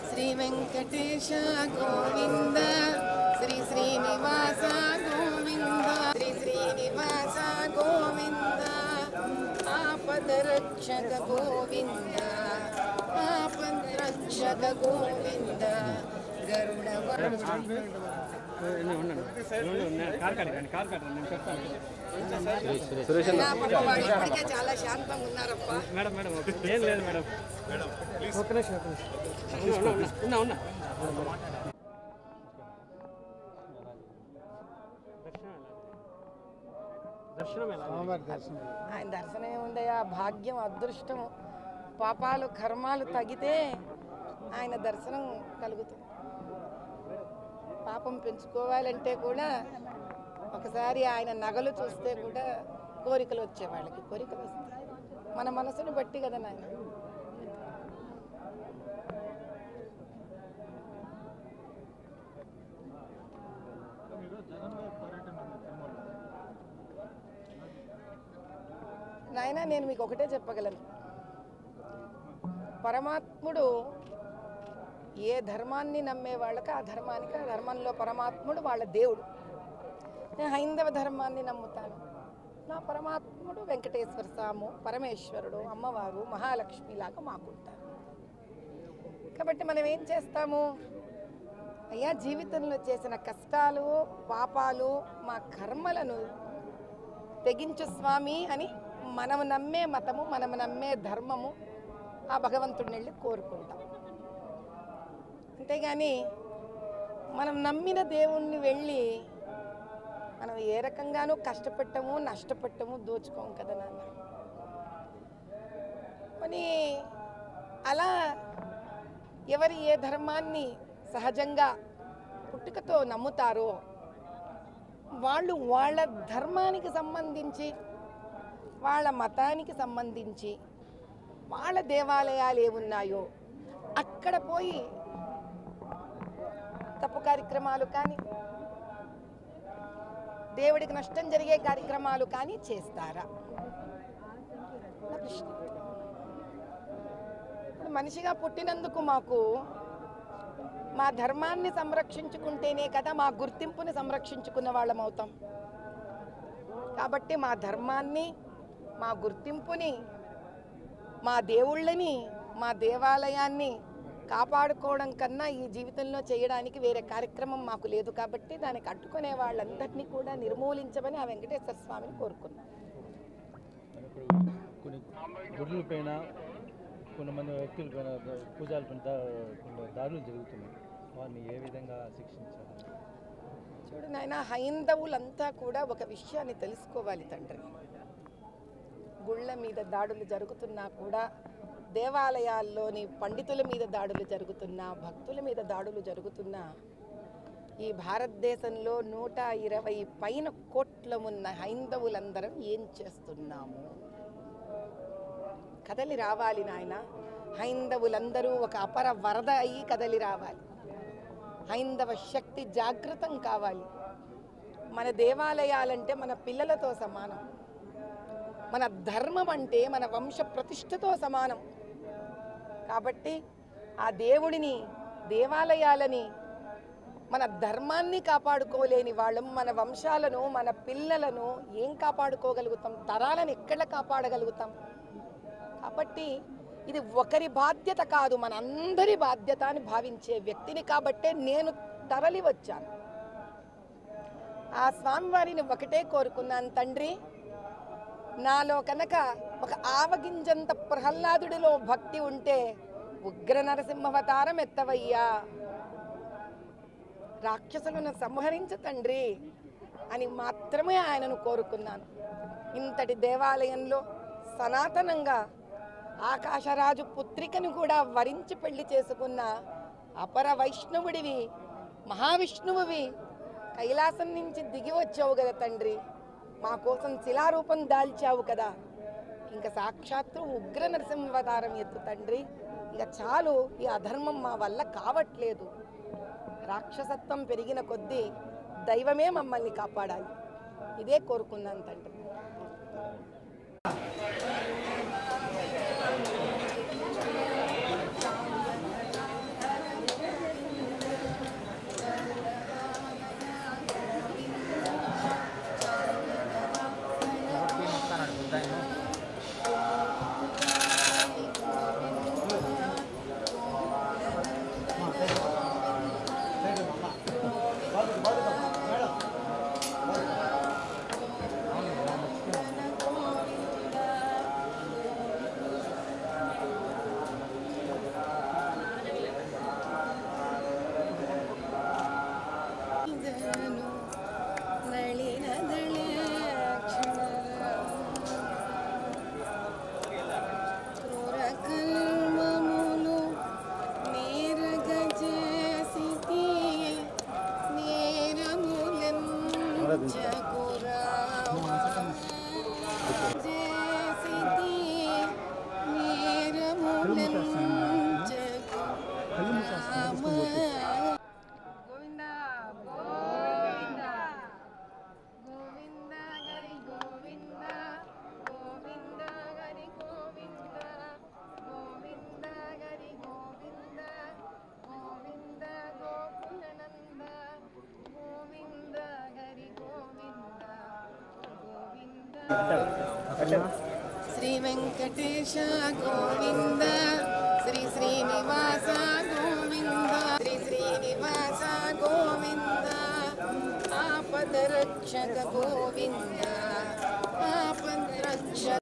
श्री वेंकटेश गोविंद श्री श्रीनिवास गोविंद श्री श्रीनिवास गोविंद आपद रक्षक गोविंद आपद रक्षक गोविंद गरुड़ చాలా శాంతంగా ఉన్నారప్ప. మేడం మేడం ఏం లేదు మేడం మేడం ప్లీజ్ ఒక నిమిషం ఉన్నా ఉన్నా ఆయన దర్శనం ఏముందయ్యా, భాగ్యం అదృష్టం పాపాలు కర్మాలు తగ్గితే ఆయన దర్శనం కలుగుతుంది. పాపం పెంచుకోవాలంటే కూడా ఒకసారి ఆయన నగలు చూస్తే కూడా కోరికలు వచ్చే వాళ్ళకి కోరికలు వస్తాయి. మన మనసును బట్టి కదా నాయన. నాయన నేను మీకు ఒకటే చెప్పగలను, పరమాత్ముడు ఏ ధర్మాన్ని నమ్మే వాళ్ళకి ఆ ధర్మానికి, ఆ ధర్మంలో పరమాత్ముడు వాళ్ళ దేవుడు. నేను హైందవ ధర్మాన్ని నమ్ముతాను, నా పరమాత్ముడు వెంకటేశ్వర స్వామి పరమేశ్వరుడు అమ్మవారు మహాలక్ష్మిలాగా మాకుంటారు. కాబట్టి మనం ఏం చేస్తాము, అయ్యా జీవితంలో చేసిన కష్టాలు పాపాలు మా కర్మలను తెగించు స్వామి అని మనం నమ్మే మతము, మనం నమ్మే ధర్మము ఆ భగవంతుడిని వెళ్ళి కోరుకుంటాం. అంతేగాని మనం నమ్మిన దేవుణ్ణి వెళ్ళి మనం ఏ రకంగానూ కష్టపెట్టము నష్టపెట్టము దోచుకోము కదా నాన్న. కానీ అలా ఎవరు ఏ ధర్మాన్ని సహజంగా పుట్టుకతో నమ్ముతారో వాళ్ళు వాళ్ళ ధర్మానికి సంబంధించి, వాళ్ళ మతానికి సంబంధించి వాళ్ళ దేవాలయాలు ఏమున్నాయో అక్కడ పోయి తప్పు కార్యక్రమాలు కానీ దేవుడికి నష్టం జరిగే కార్యక్రమాలు కానీ చేస్తారా? ఇప్పుడు మనిషిగా పుట్టినందుకు మాకు మా ధర్మాన్ని సంరక్షించుకుంటేనే కదా మా గుర్తింపుని సంరక్షించుకున్న వాళ్ళం అవుతాం. కాబట్టి మా ధర్మాన్ని, మా గుర్తింపుని, మా దేవుళ్ళని, మా దేవాలయాన్ని కాపాడుకోవడం కన్నా ఈ జీవితంలో చేయడానికి వేరే కార్యక్రమం మాకు లేదు. కాబట్టి దానికి అడ్డుకునే వాళ్ళందరినీ కూడా నిర్మూలించమని ఆ వెంకటేశ్వర స్వామిని కోరుకున్నాం. కొన్ని గుడుల పైన కొంతమంది వ్యక్తుల పైన పూజలు కొన్ని దాడులు జరుగుతున్నాయి, వారిని ఏ విధంగా శిక్షించాలి? చూడు నాయన, హైందవులంతా కూడా ఒక విషయాన్ని తెలుసుకోవాలి తండ్రి. గుళ్ళ మీద దాడులు జరుగుతున్నా కూడా, దేవాలయాల్లోని పండితుల మీద దాడులు జరుగుతున్నా, భక్తుల మీద దాడులు జరుగుతున్నా, ఈ భారతదేశంలో 120 పైన కోట్ల ఉన్న హైందవులందరం ఏం చేస్తున్నాము? కదలి రావాలి నాయన. హైందవులందరూ ఒక అపర వరద అయి కదలి రావాలి. హైందవ శక్తి జాగృతం కావాలి. మన దేవాలయాలంటే మన పిల్లలతో సమానం. మన ధర్మం అంటే మన వంశ ప్రతిష్టతో సమానం. కాబట్టి ఆ దేవుడిని, దేవాలయాలని, మన ధర్మాన్ని కాపాడుకోలేని వాళ్ళం మన వంశాలను, మన పిల్లలను ఏం కాపాడుకోగలుగుతాం? తరాలను ఎక్కడ కాపాడగలుగుతాం? కాబట్టి ఇది ఒకరి బాధ్యత కాదు, మనందరి బాధ్యత అని భావించే వ్యక్తిని కాబట్టే నేను తరలి వచ్చాను. ఆ స్వామివారిని ఒకటే కోరుకున్నాను, తండ్రి నాలో కనుక ఒక ఆవగింజంత ప్రహ్లాదుడిలో భక్తి ఉంటే ఉగ్ర నరసింహావతారం ఎత్తవయ్యా, రాక్షసులను సంహరించు తండ్రి అని మాత్రమే ఆయనను కోరుకున్నాను. ఇంతటి దేవాలయంలో సనాతనంగా ఆకాశరాజు పుత్రికను కూడా వరించి పెళ్లి చేసుకున్న అపర వైష్ణవుడివి, మహావిష్ణువువి, కైలాసం నుంచి దిగి వచ్చావు కదా తండ్రి, మా కోసం శిలారూపం దాల్చావు కదా, ఇంకా సాక్షాత్తు ఉగ్ర నరసింహావతారం ఎత్తు తండ్రి, ఇక చాలు, ఈ అధర్మం మా వల్ల కావట్లేదు. రాక్షసత్వం పెరిగిన కొద్దీ దైవమే మమ్మల్ని కాపాడాలి. ఇదే కోరుకున్నాను తండ్రి. శ్రీ వెంకటేశ గోవింద, శ్రీ శ్రీనివాస గోవింద, శ్రీ శ్రీనివాస గోవింద, ఆపద రక్షక గోవింద.